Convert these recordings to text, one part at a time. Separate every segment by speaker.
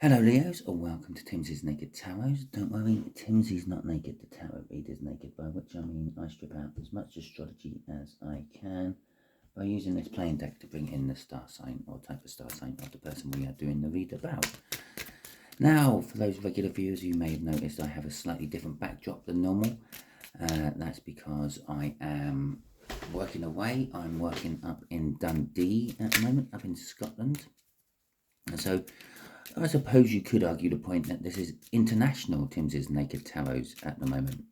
Speaker 1: Hello Leos, or welcome to Timsy's Naked Tarot. Don't worry, Timsy's not naked, the tarot reader's naked, by which I mean I strip out as much astrology as I can by using this playing deck to bring in the star sign or type of star sign of the person we are doing the read about. Now, for those regular viewers, you may have noticed I have a slightly different backdrop than normal. That's because I am working away. I'm working up in Dundee at the moment, up in Scotland. And so I suppose you could argue the point that this is international Timsy's Naked Tarots at the moment.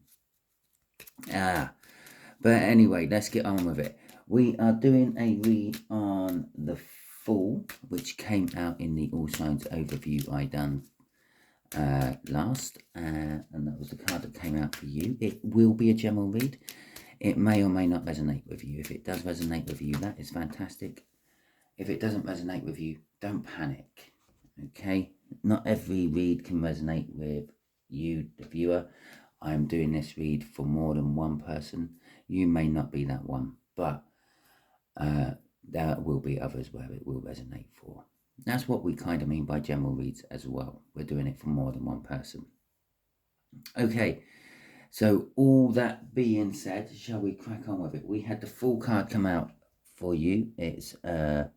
Speaker 1: But anyway, let's get on with it. We are doing a read on the Fool, which came out in the All Signs overview I done last, and that was the card that came out for you. It will be a general read. It may or may not resonate with you. If it does resonate with you, that is fantastic. If it doesn't resonate with you, don't panic. Okay, not every read can resonate with you, the viewer. I'm doing this read for more than one person. You may not be that one, but there will be others where it will resonate for. That's what we kind of mean by general reads as well. We're doing it for more than one person. Okay, so all that being said, shall we crack on with it? We had the Fool card come out for you. It's a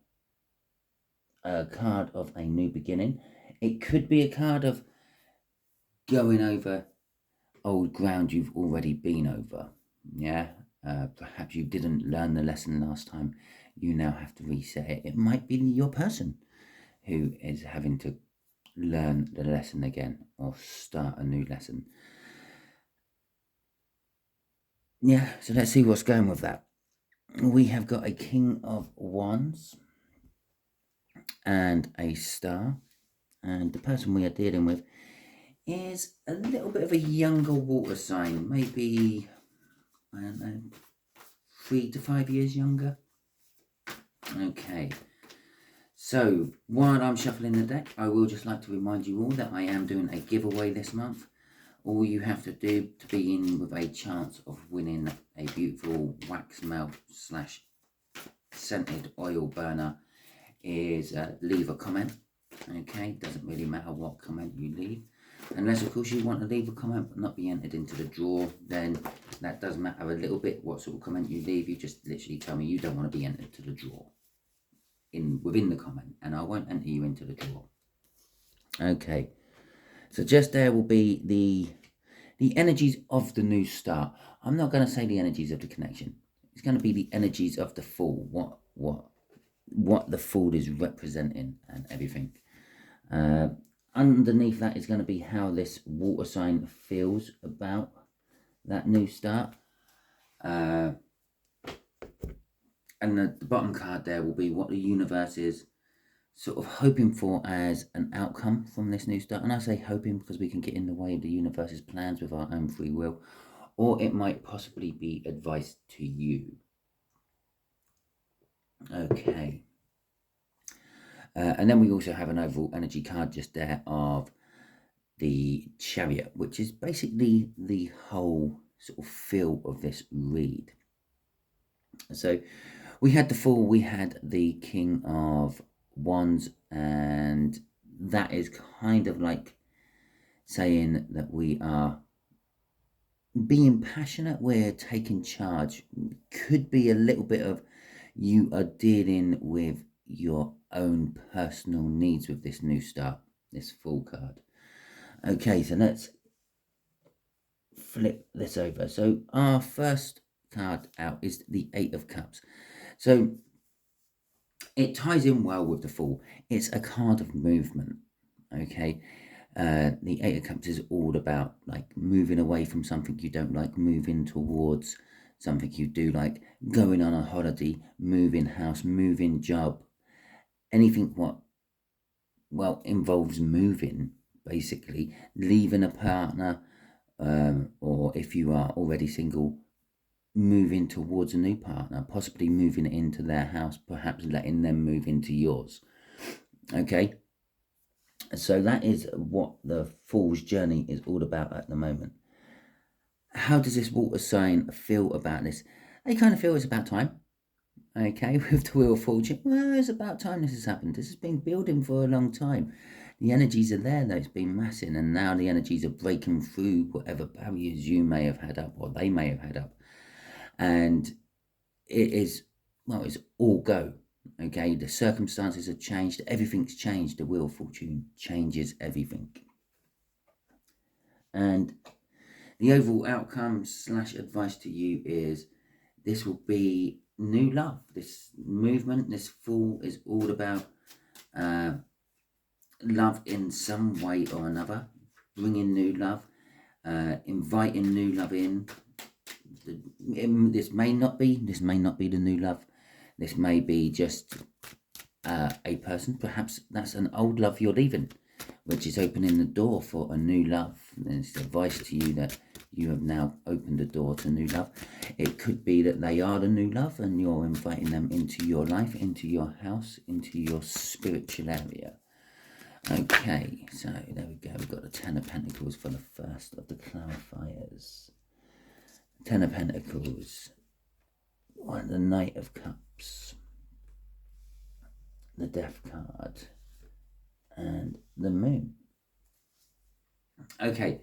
Speaker 1: card of a new beginning. It could be a card of going over old ground you've already been over. Yeah, perhaps you didn't learn the lesson last time. You now have to reset it. It might be your person who is having to learn the lesson again or start a new lesson. Yeah, so let's see what's going with that. We have got a King of Wands and a Star, and the person we are dealing with is a little bit of a younger water sign, maybe, I don't know, 3 to 5 years younger. Okay, so while I'm shuffling the deck, I will just like to remind you all that I am doing a giveaway this month. All you have to do to be in with a chance of winning a beautiful wax melt / scented oil burner is leave a comment. Okay, doesn't really matter what comment you leave, unless of course you want to leave a comment but not be entered into the draw. Then that does matter a little bit what sort of comment you leave. You just literally tell me you don't want to be entered to the draw within the comment, and I won't enter you into the draw. Okay, so just there will be the energies of the new start. I'm not going to say the energies of the connection. It's going to be the energies of the Fool. What the Fool is representing and everything. Underneath that is going to be how this water sign feels about that new start. And the bottom card there will be what the universe is sort of hoping for as an outcome from this new start. And I say hoping because we can get in the way of the universe's plans with our own free will, or it might possibly be advice to you. Okay. And then we also have an overall energy card just there of the Chariot, which is basically the whole sort of feel of this read. So we had the Fool, we had the King of Wands, and that is kind of like saying that we are being passionate, we're taking charge. Could be a little bit of you are dealing with your own personal needs with this new start, this Fool card. Okay, so let's flip this over. So our first card out is the Eight of Cups. So it ties in well with the Fool. It's a card of movement. Okay, the Eight of Cups is all about like moving away from something you don't like, moving towards something you do like, going on a holiday, moving house, moving job, anything what involves moving, basically leaving a partner, or if you are already single, moving towards a new partner, possibly moving into their house, perhaps letting them move into yours. Okay, so that is what the Fool's journey is all about at the moment. How does this water sign feel about this? They kind of feel it's about time. Okay, with the Wheel of Fortune, well, it's about time this has happened. This has been building for a long time. the energies are there that it's been massing, and now the energies are breaking through whatever barriers you may have had up or they may have had up. And it is, well, it's all go. Okay, the circumstances have changed, everything's changed. The Wheel of Fortune changes everything. And the overall outcome / advice to you is this will be new love. This movement, this fall is all about love in some way or another, bringing new love, inviting new love in. This may not be the new love. This may be just a person. Perhaps that's an old love you're leaving, which is opening the door for a new love. And it's advice to you that you have now opened the door to new love. It could be that they are the new love and you're inviting them into your life, into your house, into your spiritual area. Okay, so there we go. We've got the Ten of Pentacles for the first of the clarifiers. Ten of Pentacles, the Knight of Cups, the Death card, and the Moon. Okay,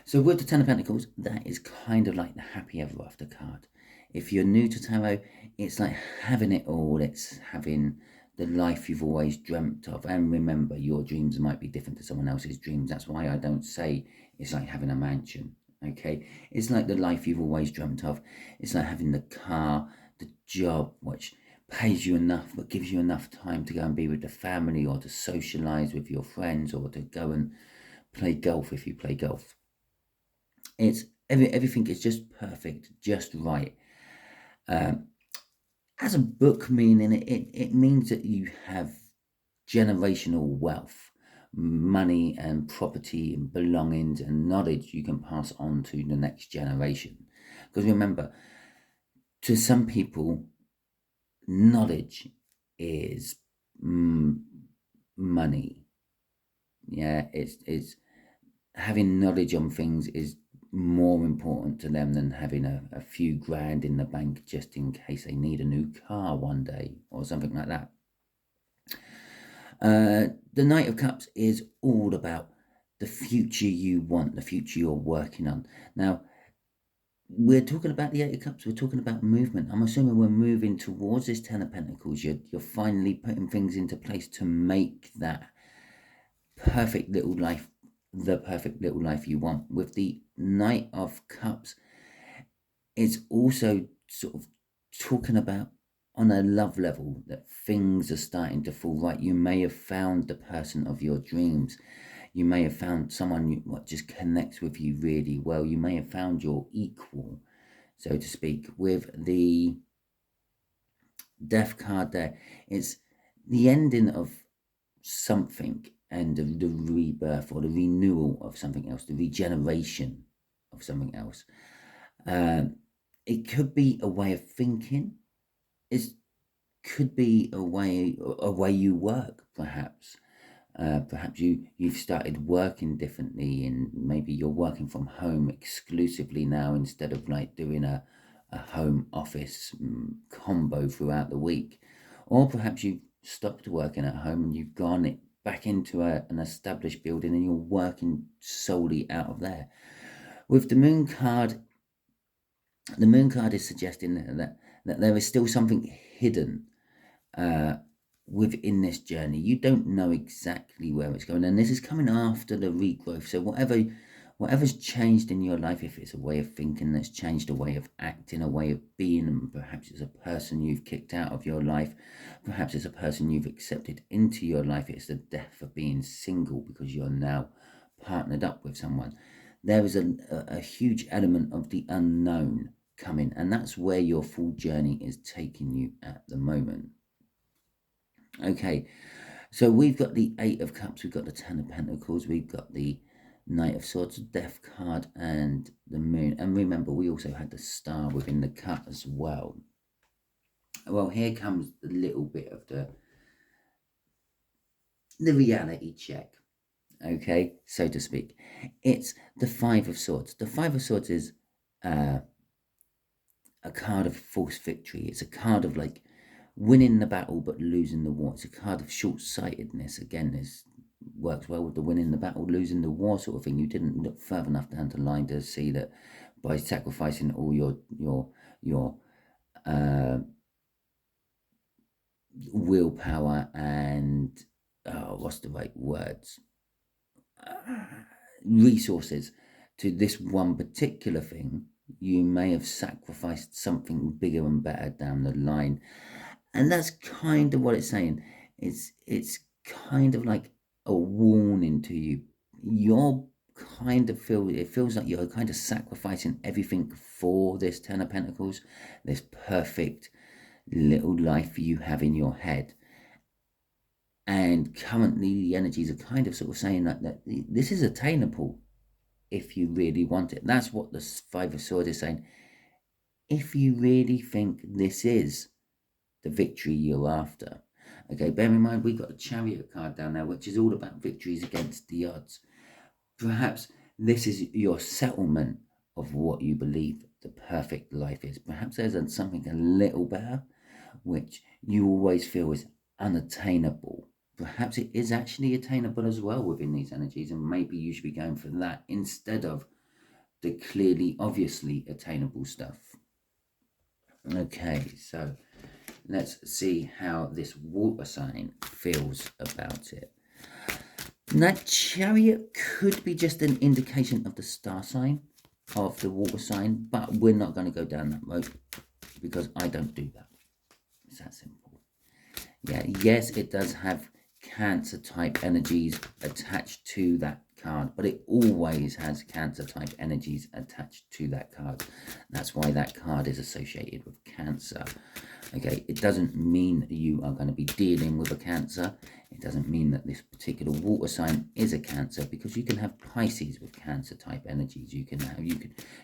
Speaker 1: so with the Ten of Pentacles, that is kind of like the Happy Ever After card. If you're new to tarot, it's like having it all. It's having the life you've always dreamt of. And remember, your dreams might be different to someone else's dreams. That's why I don't say it's like having a mansion. Okay, it's like the life you've always dreamt of. It's like having the car, the job, which pays you enough but gives you enough time to go and be with the family, or to socialize with your friends, or to go and play golf if you play golf. It's everything is just perfect, just right. As a book meaning, it means that you have generational wealth, money and property and belongings and knowledge you can pass on to the next generation. Because remember, to some people, knowledge is money. Yeah, it's having knowledge on things is more important to them than having a few grand in the bank just in case they need a new car one day or something like that. The Knight of Cups is all about the future you want, the future you're working on. Now, we're talking about the Eight of Cups, we're talking about movement. I'm assuming we're moving towards this Ten of Pentacles. You're finally putting things into place to make that perfect little life, the perfect little life you want. With the Knight of Cups, it's also sort of talking about on a love level that things are starting to fall right. You may have found the person of your dreams. You may have found someone who just connects with you really well. You may have found your equal, so to speak. With the Death card there, it's the ending of something and the rebirth or the renewal of something else, the regeneration of something else. It could be a way of thinking. It could be a way you work, perhaps. Perhaps you've started working differently, and maybe you're working from home exclusively now instead of like doing a home office combo throughout the week. Or perhaps you've stopped working at home and you've gone back into an established building and you're working solely out of there. With the Moon card is suggesting that there is still something hidden within this journey. You don't know exactly where it's going, and this is coming after the regrowth. So whatever's changed in your life, if it's a way of thinking that's changed, a way of acting, a way of being, and perhaps it's a person you've kicked out of your life, perhaps it's a person you've accepted into your life, it's the death of being single because you're now partnered up with someone. There is a huge element of the unknown coming, and that's where your full journey is taking you at the moment. Okay, so we've got the Eight of Cups, we've got the Ten of Pentacles, we've got the Knight of Swords, Death card, and the Moon. And remember, we also had the Star within the cut as well. Well, here comes the little bit of the reality check, okay, so to speak. It's the Five of Swords. The Five of Swords is a card of false victory. It's a card of winning the battle but losing the war. It's a card of short-sightedness. Again, there's works well with the winning the battle, losing the war sort of thing. You didn't look further enough down the line to see that by sacrificing all your willpower and what's the right words, resources to this one particular thing, you may have sacrificed something bigger and better down the line. And that's kind of what it's saying. It's kind of like a warning to you. It feels like you're kind of sacrificing everything for this Ten of Pentacles, this perfect little life you have in your head. And currently the energies are kind of sort of saying that this is attainable if you really want it. That's what the Five of Swords is saying. If you really think this is the victory you're after. Okay, bear in mind we've got a Chariot card down there, which is all about victories against the odds. Perhaps this is your settlement of what you believe the perfect life is. Perhaps there's something a little better, which you always feel is unattainable. Perhaps it is actually attainable as well within these energies, and maybe you should be going for that instead of the clearly, obviously attainable stuff. Okay, so let's see how this water sign feels about it. That Chariot could be just an indication of the star sign of the water sign, but we're not going to go down that road because I don't do that. It's that simple. Yeah, yes, it does have Cancer type energies attached to that card, but it always has Cancer type energies attached to that card. That's why that card is associated with Cancer. Okay, it doesn't mean you are going to be dealing with a Cancer. It doesn't mean that this particular water sign is a Cancer, because you can have Pisces with Cancer type energies. You can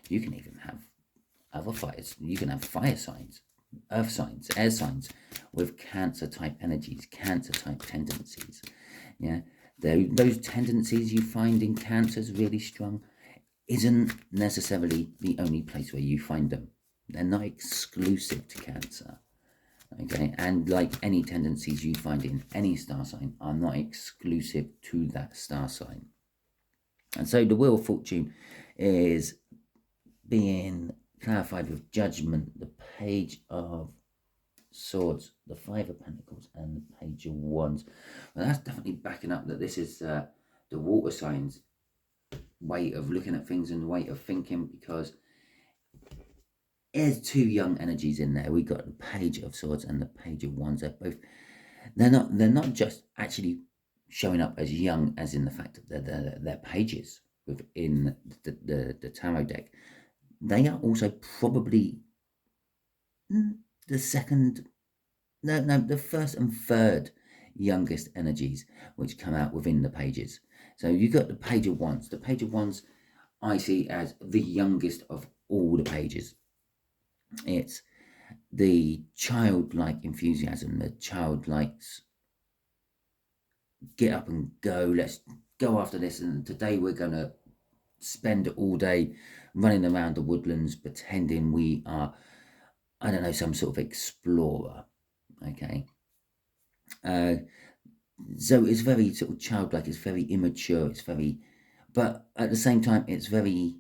Speaker 1: even have other fires. You can have fire signs, earth signs, air signs with Cancer type energies, Cancer type tendencies. Yeah, those tendencies you find in Cancers really strong isn't necessarily the only place where you find them. They're not exclusive to Cancer. Okay, and like any tendencies you find in any star sign are not exclusive to that star sign. And so the Wheel of Fortune is being clarified with Judgment, the Page of Swords, the Five of Pentacles, and the Page of Wands. Well, that's definitely backing up that this is the water signs' way of looking at things and the way of thinking, because there's two young energies in there. We've got the Page of Swords and the Page of Wands. They're not just actually showing up as young, as in the fact that they're pages within the tarot deck. They are also probably the first and third youngest energies which come out within the pages. So you've got the Page of Wands. The Page of Wands I see as the youngest of all the pages. It's the childlike enthusiasm, the childlike get up and go, let's go after this, and today we're going to spend all day running around the woodlands pretending we are, I don't know, some sort of explorer. Okay, so it's very sort of childlike, it's very immature, it's very, but at the same time it's very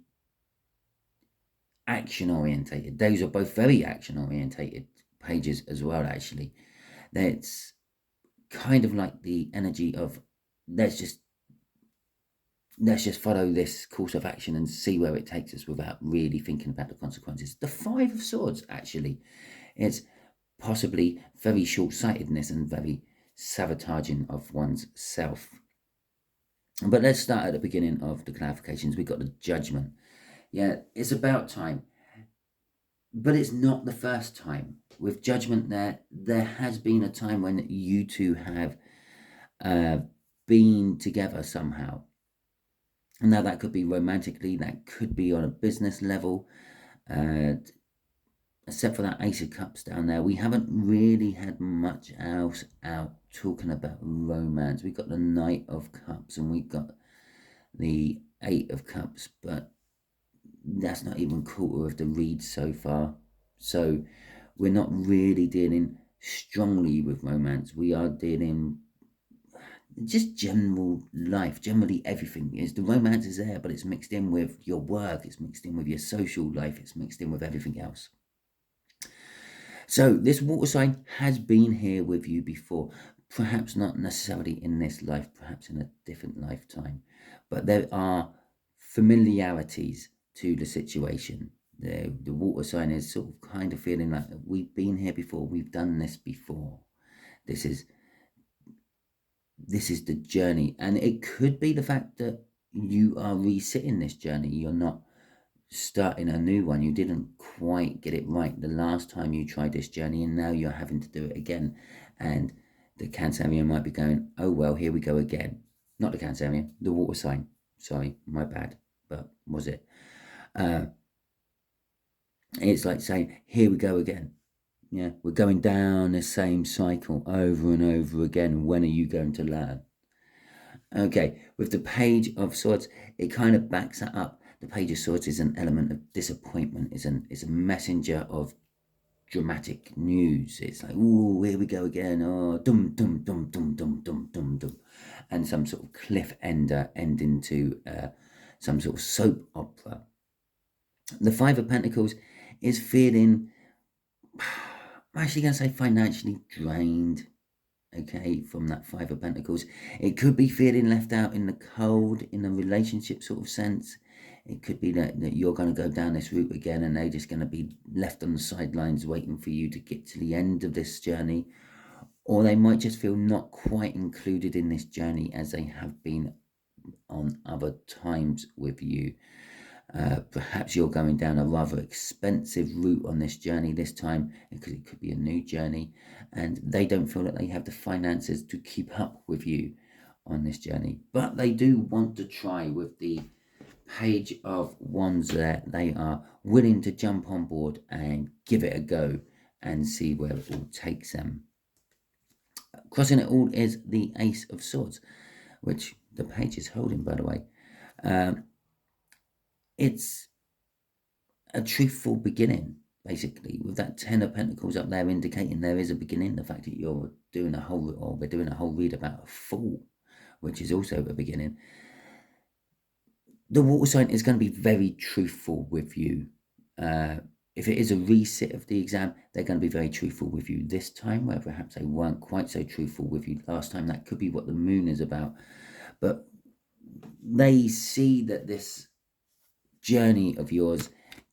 Speaker 1: action orientated. Those are both very action orientated pages as well. Actually, that's kind of like the energy of let's just follow this course of action and see where it takes us without really thinking about the consequences. The Five of Swords, actually, it's possibly very short-sightedness and very sabotaging of one's self. But let's start at the beginning of the clarifications. We've got the Judgment. Yeah, it's about time. But it's not the first time. With Judgment there has been a time when you two have been together somehow. Now that could be romantically, that could be on a business level. Except for that Ace of Cups down there, we haven't really had much else out talking about romance. We've got the Knight of Cups and we've got the Eight of Cups, but that's not even a quarter of the read so far. So we're not really dealing strongly with romance. We are dealing just general life, generally everything. Is the romance is there, but it's mixed in with your work, it's mixed in with your social life, it's mixed in with everything else. So this water sign has been here with you before, perhaps not necessarily in this life, perhaps in a different lifetime, but there are familiarities to the situation. The water sign is sort of kind of feeling like we've been here before, we've done this before. This is the journey, and it could be the fact that you are resitting this journey. You're not starting a new one. You didn't quite get it right the last time you tried this journey, and now you're having to do it again. And the Cancerian might be going, oh well, here we go again. Not the Cancerian, the water sign. Sorry, my bad. But was it? It's like saying, here we go again. Yeah, we're going down the same cycle over and over again. When are you going to learn? Okay, with the Page of Swords, it kind of backs that up. The Page of Swords is an element of disappointment, is a messenger of dramatic news. It's like, ooh, here we go again. Oh, dum dum dum dum dum dum dum dum, and some sort of cliff ender ending to some sort of soap opera. The Five of Pentacles is feeling, I'm actually going to say, financially drained. Okay, from that Five of Pentacles. It could be feeling left out in the cold, in a relationship sort of sense. It could be that you're going to go down this route again and they're just going to be left on the sidelines waiting for you to get to the end of this journey. Or they might just feel not quite included in this journey as they have been on other times with you. Perhaps you're going down a rather expensive route on this journey this time, because it could be a new journey, and they don't feel that they have the finances to keep up with you on this journey. But they do want to try. With the Page of Wands there, they are willing to jump on board and give it a go and see where it all takes them. Crossing it all is the Ace of Swords, which the page is holding, by the way. It's a truthful beginning, basically, with that Ten of Pentacles up there indicating there is a beginning. The fact that you're doing we're doing a whole read about a Fool, which is also a beginning. The water sign is going to be very truthful with you. If it is a resit of the exam, they're going to be very truthful with you this time, where perhaps they weren't quite so truthful with you last time. That could be what the moon is about. But they see that this journey of yours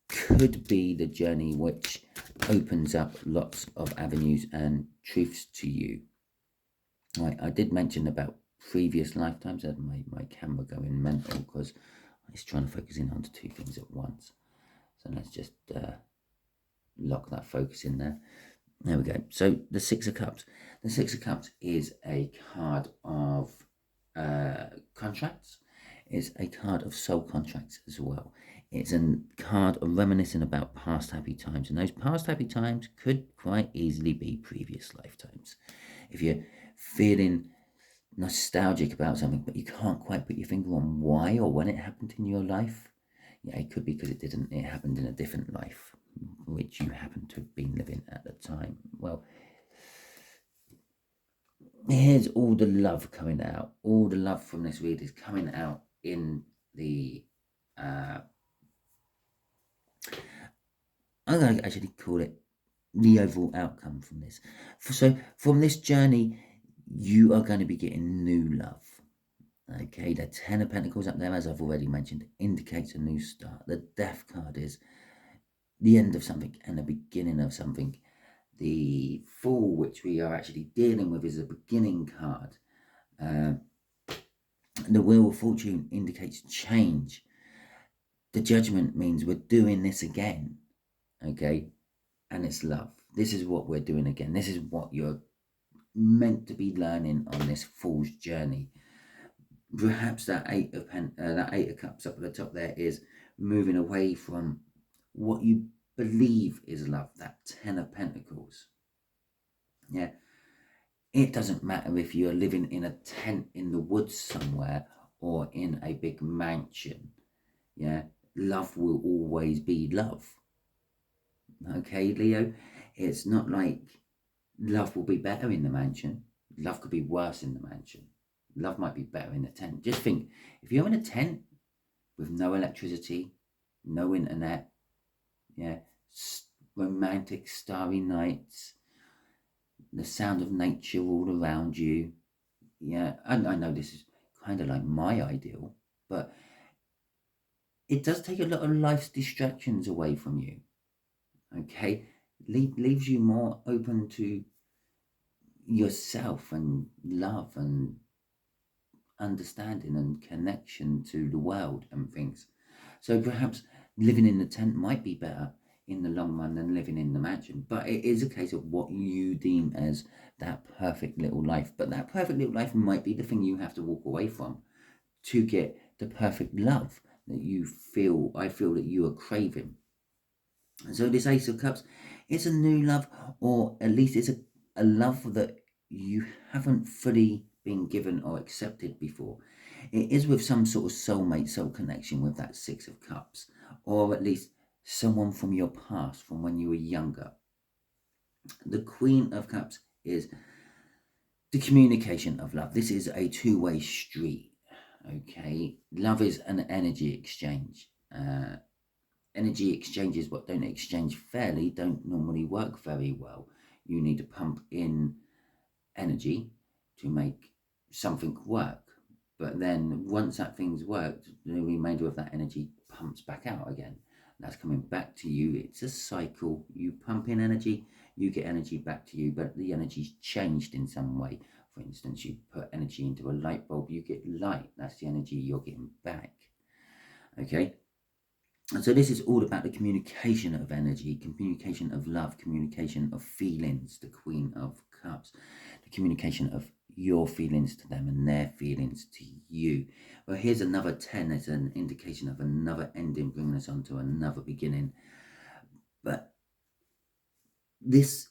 Speaker 1: could be the journey which opens up lots of avenues and truths to you. I did mention about previous lifetimes. I had my camera going mental because it's trying to focus in onto two things at once. So let's just lock that focus in there. There we go. So the Six of Cups. The Six of Cups is a card of contracts. It's a card of soul contracts as well. It's a card of reminiscing about past happy times. And those past happy times could quite easily be previous lifetimes. If you're feeling nostalgic about something, but you can't quite put your finger on why or when it happened in your life, yeah, it could be because it happened in a different life, which you happen to have been living at the time. Well, here's all the love coming out. All the love from this read is coming out in the I'm going to actually call it the overall outcome from this. So from this journey, you are going to be getting new love. Okay, the Ten of Pentacles up there, as I've already mentioned, indicates a new start. The Death card is the end of something and the beginning of something. The Fool, which we are actually dealing with, is a beginning card. The Wheel of Fortune indicates change. The Judgment means we're doing this again. Okay, and it's love. This is what we're doing again. This is what you're meant to be learning on this Fool's journey. Perhaps that Eight of Cups up at the top there is moving away from what you believe is love. That Ten of Pentacles. Yeah, it doesn't matter if you're living in a tent in the woods somewhere or in a big mansion. Yeah, love will always be love. Okay, Leo, it's not like love will be better in the mansion. Love could be worse in the mansion. Love might be better in a tent. Just think, if you're in a tent with no electricity, no internet, yeah, romantic starry nights, the sound of nature all around you, yeah, and I know this is kind of like my ideal, but it does take a lot of life's distractions away from you, okay? Leaves you more open to yourself and love and understanding and connection to the world and things. So perhaps living in the tent might be better in the long run than living in the mansion, but it is a case of what you deem as that perfect little life. But that perfect little life might be the thing you have to walk away from to get the perfect love that I feel that you are craving. And so this Ace of Cups, it's a new love, or at least it's a love that you haven't fully been given or accepted before. It is with some sort of soulmate, soul connection with that Six of Cups, or at least someone from your past, from when you were younger. The Queen of Cups is the communication of love. This is a two-way street, okay? Love is an energy exchange. Energy exchanges what don't exchange fairly don't normally work very well. You need to pump in energy to make something work. But then once that thing's worked, the remainder of that energy pumps back out again. That's coming back to you. It's a cycle. You pump in energy, you get energy back to you, but the energy's changed in some way. For instance, you put energy into a light bulb, you get light. That's the energy you're getting back. Okay? And so this is all about the communication of energy, communication of love, communication of feelings, the Queen of Cups, the communication of your feelings to them and their feelings to you. Well, here's another 10 as an indication of another ending, bringing us on to another beginning. But this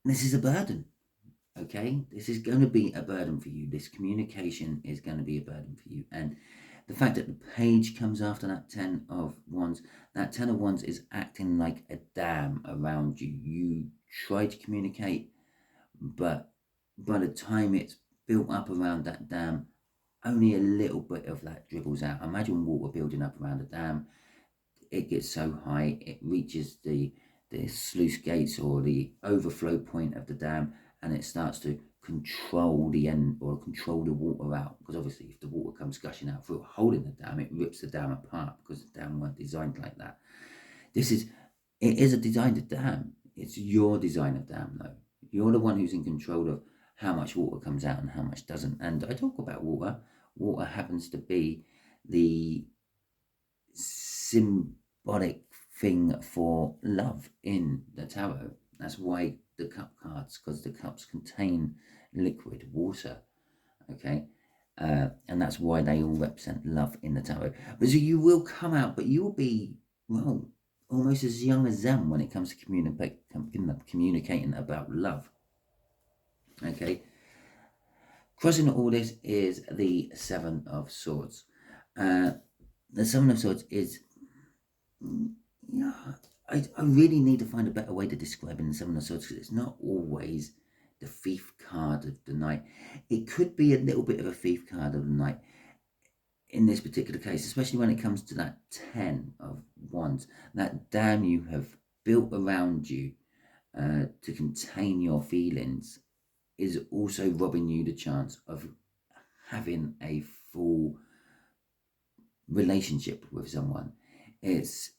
Speaker 1: is a burden, okay? This is going to be a burden for you. This communication is going to be a burden for you. And the fact that the page comes after that 10 of Wands, that 10 of Wands is acting like a dam around you. You try to communicate, but by the time it's built up around that dam, only a little bit of that dribbles out. Imagine water building up around a dam. It gets so high, it reaches the sluice gates or the overflow point of the dam, and it starts to control the end or control the water out, because obviously if the water comes gushing out through a hole in the dam, it rips the dam apart, because the dam weren't designed like that. It is a designed dam. It's your design of dam though. You're the one who's in control of how much water comes out and how much doesn't. And I talk about water. Water happens to be the symbolic thing for love in the tarot. That's why the cup cards, because the cups contain liquid water, okay? And that's why they all represent love in the tarot. But so you will come out, but you will be, well, almost as young as them when it comes to communicating about love, okay? Crossing all this is the Seven of Swords. The Seven of Swords is, I really need to find a better way to describe it in Seven of Swords, because it's not always the thief card of the night. It could be a little bit of a thief card of the night in this particular case, especially when it comes to that 10 of Wands, that dam you have built around you to contain your feelings is also robbing you the chance of having a full relationship with someone. It's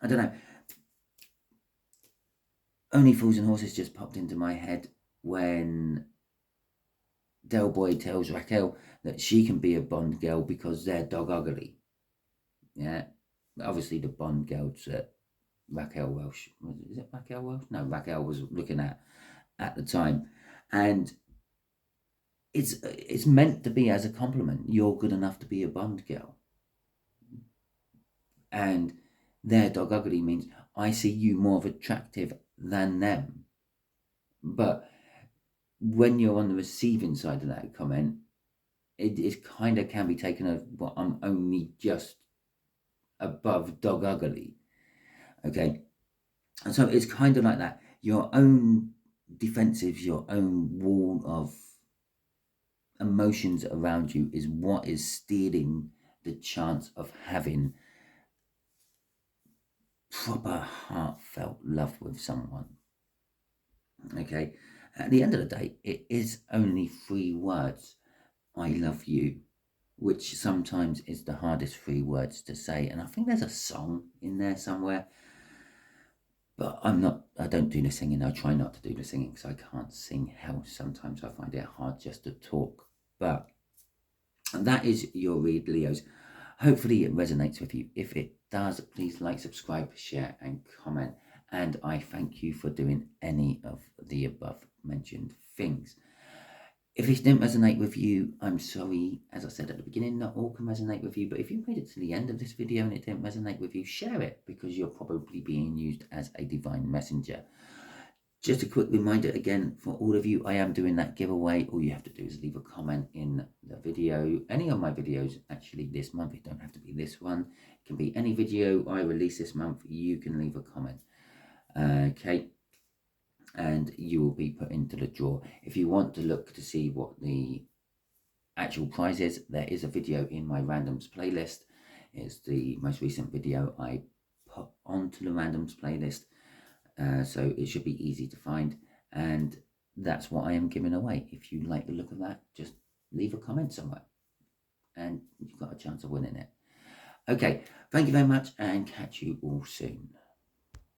Speaker 1: I don't know. Only Fools and Horses just popped into my head when Del Boy tells Raquel that she can be a Bond girl because they're dog ugly. Yeah, obviously the Bond girls that Raquel Welch, is it Raquel Welch? No, Raquel was looking at the time, and it's meant to be as a compliment. You're good enough to be a Bond girl, and their dog ugly means I see you more of attractive than them. But when you're on the receiving side of that comment, it kind of can be taken as, well, I'm only just above dog ugly, okay? And so it's kind of like that. Your own defensives, your own wall of emotions around you is what is stealing the chance of having proper heartfelt love with someone. Okay, at the end of the day, it is only 3 words: I love you, which sometimes is the hardest 3 words to say. And I think there's a song in there somewhere, but I don't do the singing. I try not to do the singing because I can't sing. Hell, sometimes I find it hard just to talk. But that is your read, Leos. Hopefully it resonates with you. If it does, please like, subscribe, share and comment. And I thank you for doing any of the above mentioned things. If it didn't resonate with you, I'm sorry. As I said at the beginning, not all can resonate with you, but if you made it to the end of this video and it didn't resonate with you, share it, because you're probably being used as a divine messenger. Just a quick reminder again for all of you, I am doing that giveaway. All you have to do is leave a comment in the video. Any of my videos actually this month, it don't have to be this one. It can be any video I release this month, you can leave a comment. Okay. And you will be put into the draw. If you want to look to see what the actual prize is, there is a video in my randoms playlist. It's the most recent video I put onto the randoms playlist, so it should be easy to find, and that's what I am giving away. If you like the look of that, just leave a comment somewhere and you've got a chance of winning it. Okay, thank you very much and catch you all soon.